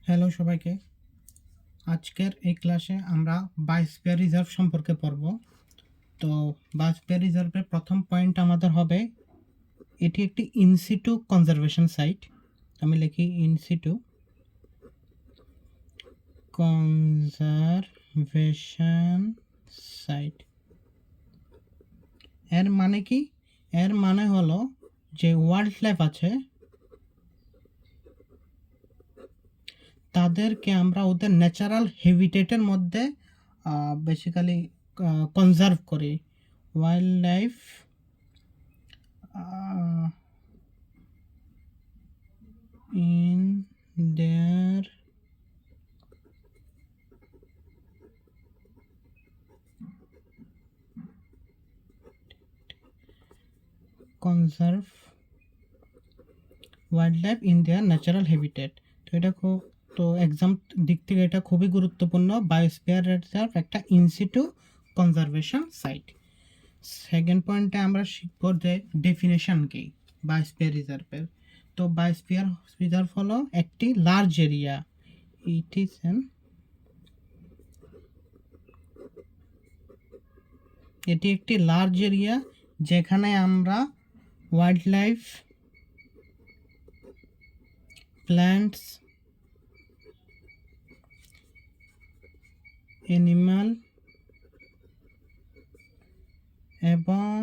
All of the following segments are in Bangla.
হ্যালো সবাইকে। আজকের এই ক্লাসে আমরা বায়োস্ফিয়ার রিজার্ভ সম্পর্কে পড়ব। তো বায়োস্ফিয়ার রিজার্ভের প্রথম পয়েন্ট আমাদের হবে, এটি একটি ইনসিটু কনজারভেশন সাইট। আমি লিখি ইনসিটু কনজারভেশন সাইট। এর মানে কি? এর মানে হলো যে ওয়াইল্ড লাইফ আছে তাদেরকে আমরা ওদের ন্যাচারাল হ্যাবিটেটের মধ্যে বেসিক্যালি কনজার্ভ করি। Wild life in their conserve wildlife in their natural habitat। তো এটা খুব, তো এক্সাম দিক থেকে এটা খুবই গুরুত্বপূর্ণ। বায়োস্ফিয়ার রিজার্ভ একটা ইনসিটু কনজারভেশন সাইট। সেকেন্ড পয়েন্টে আমরা শিখব যে ডেফিনেশন কি বায়োস্ফিয়ার রিজার্ভের। তো বায়োস্ফিয়ার রিজার্ভ হলো একটি large area, it is an এটি একটি লার্জ এরিয়া যেখানে আমরা ওয়াইল্ড লাইফ, প্ল্যান্টস, অ্যানিমাল এবং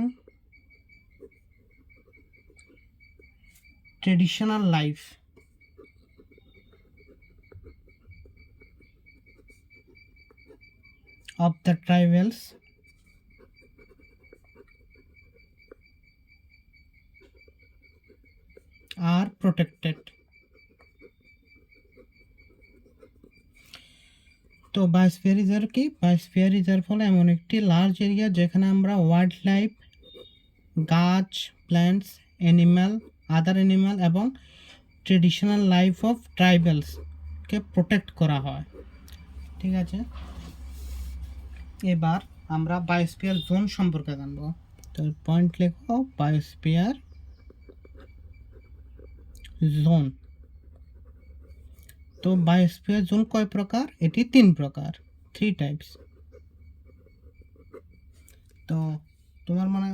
traditional life of the tribals are protected। তো বায়োস্ফিয়ার রিজার্ভ কি? বায়োস্ফিয়ার রিজার্ভ হলো এমন একটি লার্জ এরিয়া যেখানে আমরা ওয়াইল্ড লাইফ, গাছ, প্ল্যান্টস, অ্যানিমাল, আদার অ্যানিমাল এবং ট্রেডিশনাল লাইফ অফ ট্রাইবালসকে প্রোটেক্ট করা হয়। ঠিক আছে, এবার আমরা বায়োস্ফিয়ার জোন সম্পর্কে জানবো। তো পয়েন্ট লেখো বায়োস্ফিয়ার জোন। তো বায়োস্ফিয়ার জোন কয় প্রকার? এটি 3 প্রকার, 3 টাইপস। তো তোমার মানে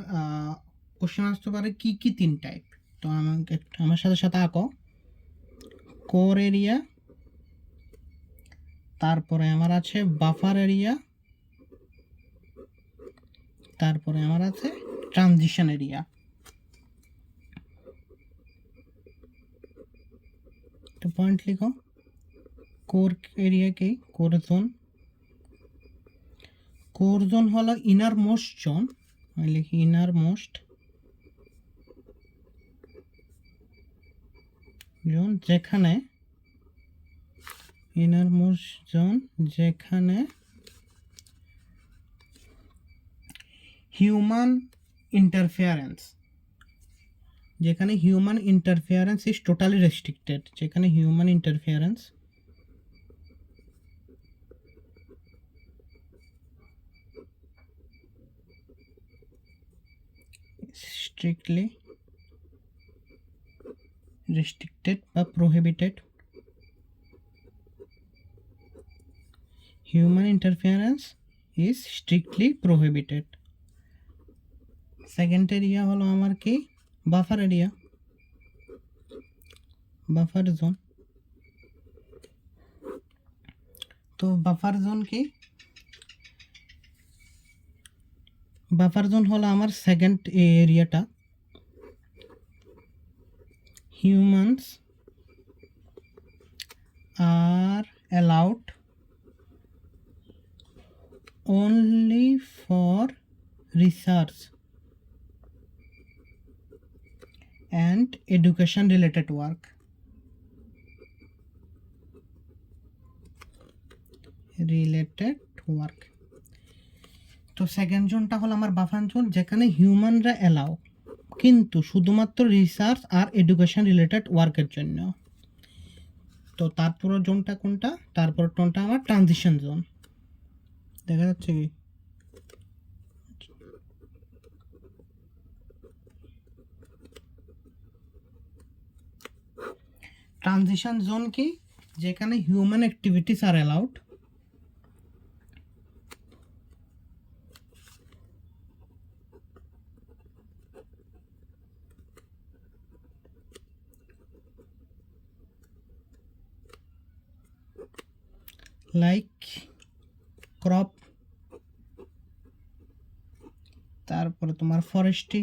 কোশ্চেন আসতে পারে কি কি 3 টাইপ। তো আমাকে আমার সাথে সাথে আঁকো। কোর এরিয়া, তারপরে আমার আছে বাফার এরিয়া, তারপরে আমার আছে ট্রানজিশন এরিয়া। তো পয়েন্ট লিখো। কোর এরিয়া কি? Core zone. কোর জোন হলো ইনার মোস্ট জোন, আমি লিখি ইনার মোস্ট জোন, যেখানে ইনার মোস্ট জোন যেখানে human interference is totally restricted, যেখানে হিউম্যান ইন্টারফেয়ারেন্স স্ট্রিক্টলি restricted বা prohibited, human interference is strictly prohibited। Second area হলো আমার কি? Buffer area, buffer zone. তো বাফার জোন কি? বাফার জোন হলো আমার সেকেন্ড এরিয়াটা। humans are allowed only for research and education related work। তো সেকেন্ড জোনটা হলো আমার বাফার জোন, যেখানে হিউম্যানরা এলাও কিন্তু শুধুমাত্র রিসার্চ আর এডুকেশন রিলেটেড ওয়ার্কের জন্য। তো তারপর জোনটা কোনটা? তারপর টোনটা আমার ট্রানজিশন জোন। দেখা যাচ্ছে কি? ট্রানজিশন জোন কি? যেখানে হিউম্যান অ্যাক্টিভিটিস আর অ্যালাউড, লাইক ক্রপ, তারপরে তোমার ফরেস্ট্রি,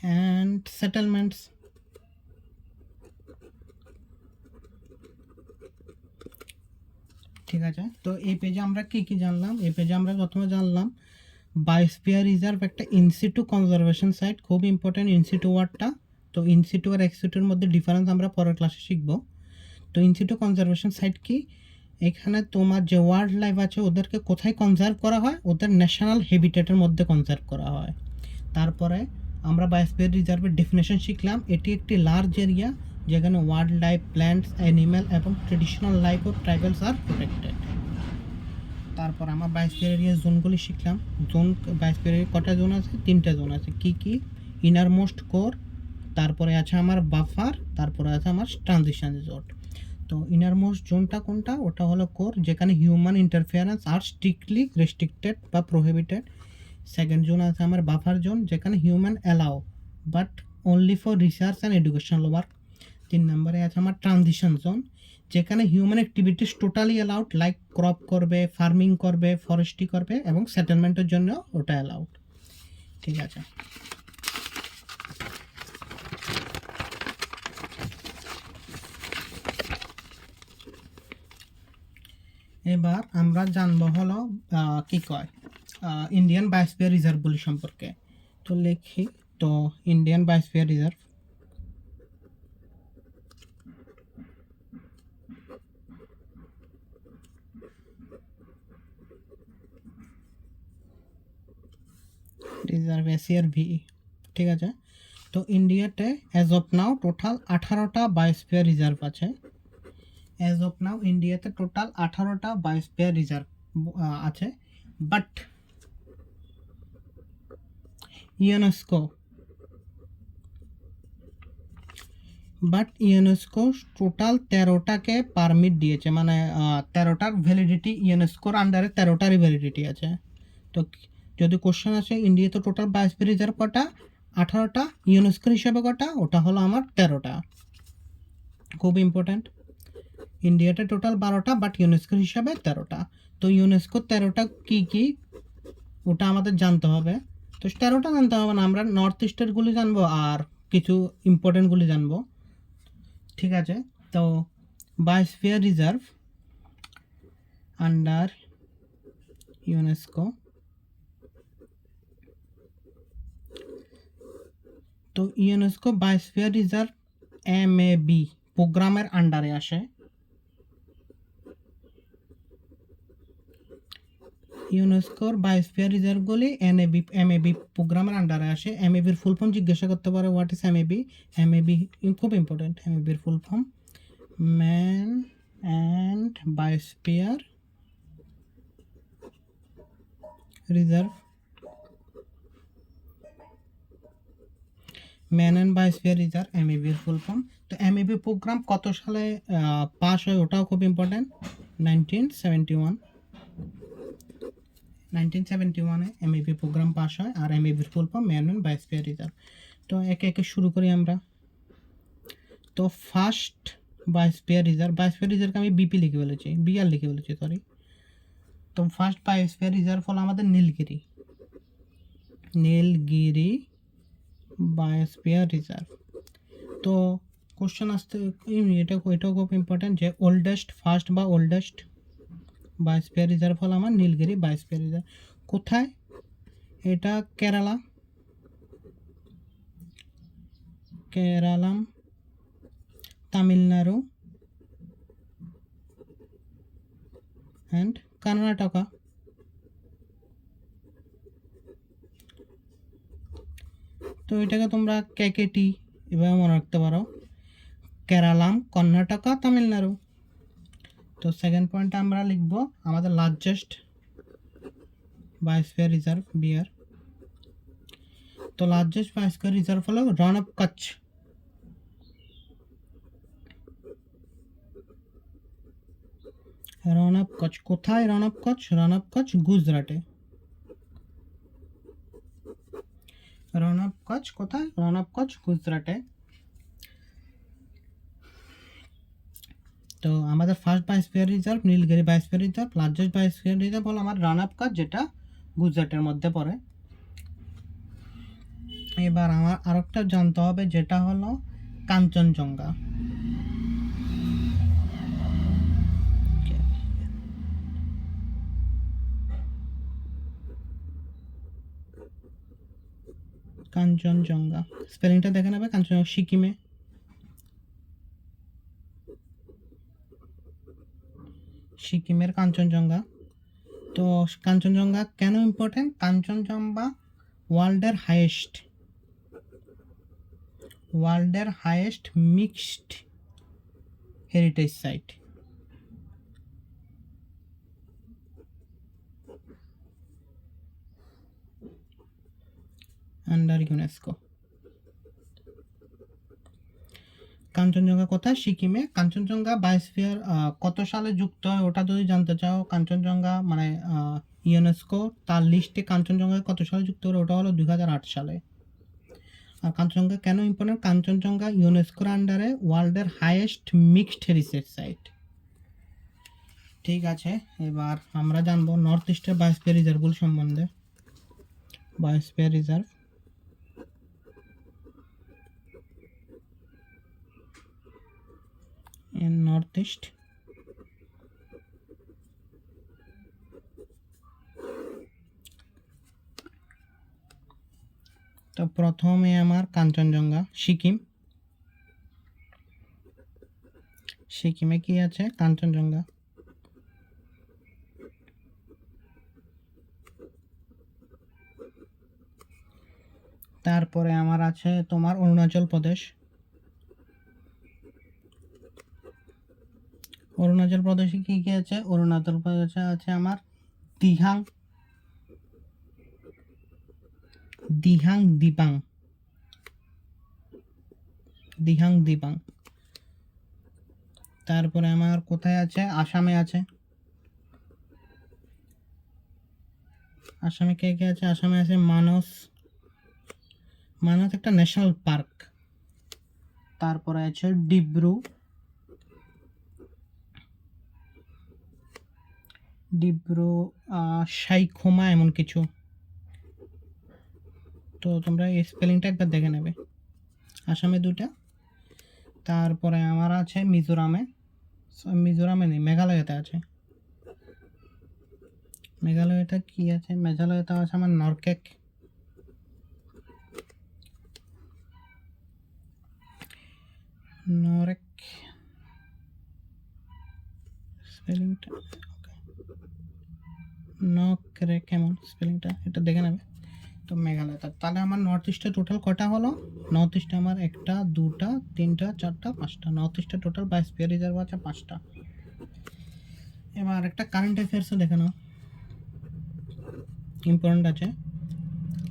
অ্যান্ড সেটেলমেন্টস। ঠিক আছে, তো এই পেজে আমরা কি কি জানলাম? এই পেজে আমরা প্রথমে জানলাম বায়োস্ফিয়ার রিজার্ভ একটা ইনসিটু কনজারভেশন সাইট, খুব ইম্পর্টেন্ট ইনসিটু ওয়ার্ডটা। তো ইনসিটু আর এক্সিটুর মধ্যে ডিফারেন্স আমরা পরের ক্লাসে শিখব। তো ইনসিটু কনজারভেশন সাইট কি? এখানে তোমার যে ওয়াইল্ড লাইফ আছে ওদেরকে কোথায় কনজার্ভ করা হয়? ওদের ন্যাশনাল হ্যাবিটেটের মধ্যে কনজার্ভ করা হয়। তারপরে আমরা বায়োস্ফিয়ার রিজার্ভের ডেফিনেশন শিখলাম, এটি একটি লার্জ এরিয়া যেখানে ওয়াইল্ড লাইফ, প্ল্যান্টস, অ্যানিম্যাল এবং traditional life of tribals are protected. তারপর আমরা বায়োস্ফিয়ার এরিয়ার জোনগুলি শিখলাম। জোন, বায়োস্ফিয়ার এরিয়ার কটা জোন আছে? 3টে জোন আছে। কি কি? ইনার মোস্ট কোর, তারপরে আছে আমার বাফার, তারপরে আছে আমার ট্রানজিশন জোন। তো ইনার মোস্ট জোনটা কোনটা? ওটা হলো কোর, যেখানে হিউম্যান ইন্টারফিয়ারেন্স আর স্ট্রিক্টলি রেস্ট্রিক্টেড বা প্রোহিবিটেড। সেকেন্ড জোন আছে আমার বাফার জোন, যেখানে human allow but only for research and educational work. 3 নম্বরে আছে আমার ট্রানজিশন জোন, যেখানে human activities totally allowed, like crop করবে, ফার্মিং করবে, ফরেস্ট্রি করবে এবং সেটেলমেন্টের জন্য ওটা অ্যালাউড। ঠিক আছে, এবার আমরা জানবো হলো কি কয় ইন্ডিয়ান বায়োস্ফিয়ার রিজার্ভগুলি সম্পর্কে। তো লিখি, তো ইন্ডিয়ান বায়োস্ফিয়ার রিজার্ভ, রিজার্ভ এসিআর ভিই। ঠিক আছে, তো ইন্ডিয়াতে অ্যাজ অফ নাও টোটাল 18টা বায়োস্ফিয়ার রিজার্ভ আছে। অ্যাজ অফ নাও ইন্ডিয়াতে টোটাল 18টা বায়োস্ফিয়ার রিজার্ভ আছে। বাট ইউনেস্কো টোটাল 13টাকে পারমিট দিয়েছে, মানে 13টার ভ্যালিডিটি, ইউনেস্কোর আন্ডারে 13টারই ভ্যালিডিটি আছে। তো যদি কোশ্চেন আসে ইন্ডিয়াতে টোটাল বায়োস্ফিয়ার রিজার্ভ কটা? 18টা। ইউনেস্কোর হিসাবে কটা? ওটা হলো আমার 13টা। খুব ইম্পর্ট্যান্ট, ইন্ডিয়াতে টোটাল 12টা বাট ইউনেস্কোর হিসাবে 13টা। তো ইউনেস্কোর 13টা কি কি ওটা আমাদের জানতে হবে। তো 13টা জানতে হবে না, আমরা নর্থ ইস্টেরগুলি জানবো আর কিছু ইম্পর্টেন্টগুলি জানবো। ঠিক আছে, তো বায়োস্ফিয়ার রিজার্ভ আন্ডার ইউনেস্কো, তো ইউনেস্কো বায়োস্ফিয়ার রিজার্ভ MAB প্রোগ্রামের আন্ডারে আসে। ইউনেস্কোর বায়োস্ফিয়ার রিজার্ভগুলি MAB প্রোগ্রামের আন্ডারে আসে। MABর ফুল ফর্ম জিজ্ঞাসা করতে পারে, হোয়াট ইজ MAB? MAB খুব ইম্পর্টেন্ট। MABর full form man and biosphere reserve, man and biosphere reserve, MABর ফুল ফর্ম। তো MAB প্রোগ্রাম কত সালে পাস হয় ওটাও খুব ইম্পর্টেন্ট, 1971-এ MAB প্রোগ্রাম পাস হয়। আর MABর full form man and biosphere reserve. তো একে একে শুরু করি আমরা। তো ফার্স্ট বায়োস্ফিয়ার রিজার্ভকে আমি বিপি লিখে ফেলেছি, বিআর লিখে ফেলেছি, সরি। তো ফার্স্ট বায়োস্ফিয়ার রিজার্ভ হলো আমাদের নীলগিরি বায়োস্ফিয়ার রিজার্ভ। তো কোশ্চেন আসতে এটাও খুব ইম্পর্টেন্ট যে ফার্স্ট বা ওল্ডেস্ট বায়োস্ফিয়ার রিজার্ভ হলো আমার নীলগিরি বায়োস্ফিয়ার রিজার্ভ। কোথায়? এটা কেরালা, তামিলনাড়ু অ্যান্ড কর্ণাটকা। তো এটাকে তোমরা কেকেটি এভাবে মনে রাখতে পারো, কেরালাম, কর্ণাটকা, তামিলনাড়ু। তো সেকেন্ড পয়েন্টে আমরা লিখব আমাদের লার্জেস্ট বায়োস্ফিয়ার রিজার্ভ বিহার। তো লার্জেস্ট বায়োস্ফিয়ার রিজার্ভ হলো রন অফ কচ্ছ। রন অফ কচ্ছ কোথায়? রন অফ কচ্ছ, রন অফ কচ্ছ গুজরাটে। রন অফ কচ্ছ কোথায়? রন অফ কচ্ছ গুজরাটে। তো আমাদের first biosphere reserve Nilgiri biosphere reserve. Largest biosphere reserve হলো আমার রান অফ কচ্ছ, যেটা গুজরাটের মধ্যে পড়ে। এবার আমার আরেকটা জানতে হবে, যেটা হলো কাঞ্চনজঙ্ঘা। কাঞ্চনজঙ্ঘা স্পেলিংটা দেখে নেবে। কাঞ্চনজঙ্ঘা সিকিমে। সিকিমের কাঞ্চনজঙ্ঘা। তো কাঞ্চনজঙ্ঘা কেন ইম্পর্টেন্ট? কাঞ্চনজঙ্ঘা ওয়ার্ল্ডের highest mixed heritage site. Under UNESCO. Kanchenjunga কোথায়? সিকিমে। কাঞ্চনজঙ্ঘা বায়োস্ফিয়ার কত সালে যুক্ত হয় ওটা যদি জানতে চাও, কাঞ্চনজঙ্ঘা মানে ইউনেস্কো তার লিস্টে কাঞ্চনজঙ্ঘা কত সালে যুক্ত হলো, ওটা হলো 2008 সালে। আর কাঞ্চনজঙ্ঘা কেন ইম্পর্টেন্ট? কাঞ্চনজঙ্ঘা ইউনেস্কোর আন্ডারে ওয়ার্ল্ডের হাইয়েস্ট মিক্সড হেরিটেজ সাইট। ঠিক আছে, এবার আমরা জানবো নর্থ ইস্টের বায়োস্ফিয়ার রিজার্ভগুলো সম্বন্ধে। Biosphere reserve in northeast। তো প্রথমে আমার কাঞ্চনজঙ্ঘা সিকিমে কি আছে? কাঞ্চনজঙ্ঘা। তারপরে আমার আছে তোমার অরুণাচল প্রদেশ। অরুণাচল প্রদেশে কি কি আছে? অরুণাচল প্রদেশে আছে আমার দিহাং দিপাং। তারপরে আমার কোথায় আছে? আসামে আছে। আসামে কে কে আছে? আসামে আছে মানস একটা ন্যাশনাল পার্ক। তারপরে আছে ডিব্রু সাইখোমা এমন কিছু। তো তোমরা এই স্পেলিংটা একবার দেখে নেবে। আসামে দুটা। তারপরে আমার আছে মিজোরামে নেই, মেঘালয়তে আছে। মেঘালয়তে কি আছে? মেঘালয়তে আছে আমার নরকেক। স্পেলিংটা নকরে কেমন স্পেলিংটা, এটা দেখে নেবে। তো মেঘালয়। তাহলে আমার নর্থ ইস্টে টোটাল কটা হলো? নর্থ ইস্টে আমার 1 2 3 4 5টা। নর্থ ইস্টে টোটাল বায়োস্ফিয়ার রিজার্ভ আছে 5টা। এবার একটা কারেন্ট অ্যাফেয়ার্সও দেখে নাও, ইম্পর্টেন্ট আছে।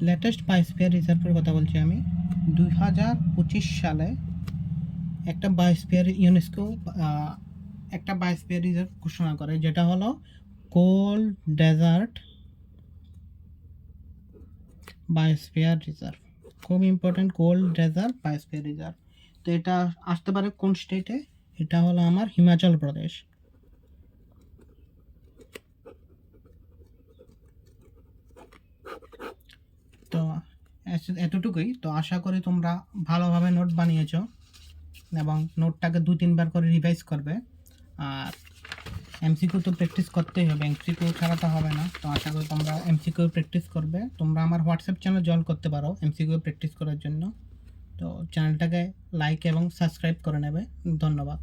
লেটেস্ট বায়োস্ফিয়ার রিজার্ভের কথা বলছি আমি। 2025 সালে একটা বায়োস্ফিয়ার ইউনেস্কো একটা বায়োস্ফিয়ার রিজার্ভ ঘোষণা করে, যেটা হলো কোল্ড ডেজার্ট বায়োস্ফিয়ার রিজার্ভ। খুব important, cold dessert biosphere reserve. তো এটা আসতে পারে কোন স্টেটে? এটা হলো আমার হিমাচল প্রদেশ। তো এতটুকুই। তো আশা করি তোমরা ভালোভাবে নোট বানিয়েছো এবং নোটটাকে 2-3 বার করে রিভাইজ করবে। আর এমসিকিউ তো প্র্যাকটিস করতেই হবে, এমসিকিউ ছাড়া তো হবে না। তো আশা করি তোমরা এমসিকিউ প্র্যাকটিস করবে। তোমরা আমার হোয়াটসঅ্যাপ চ্যানেল জয়েন করতে পারো এমসিকিউ প্র্যাকটিস করার জন্য। তো চ্যানেলটাকে লাইক এবং সাবস্ক্রাইব করে নেবে। ধন্যবাদ।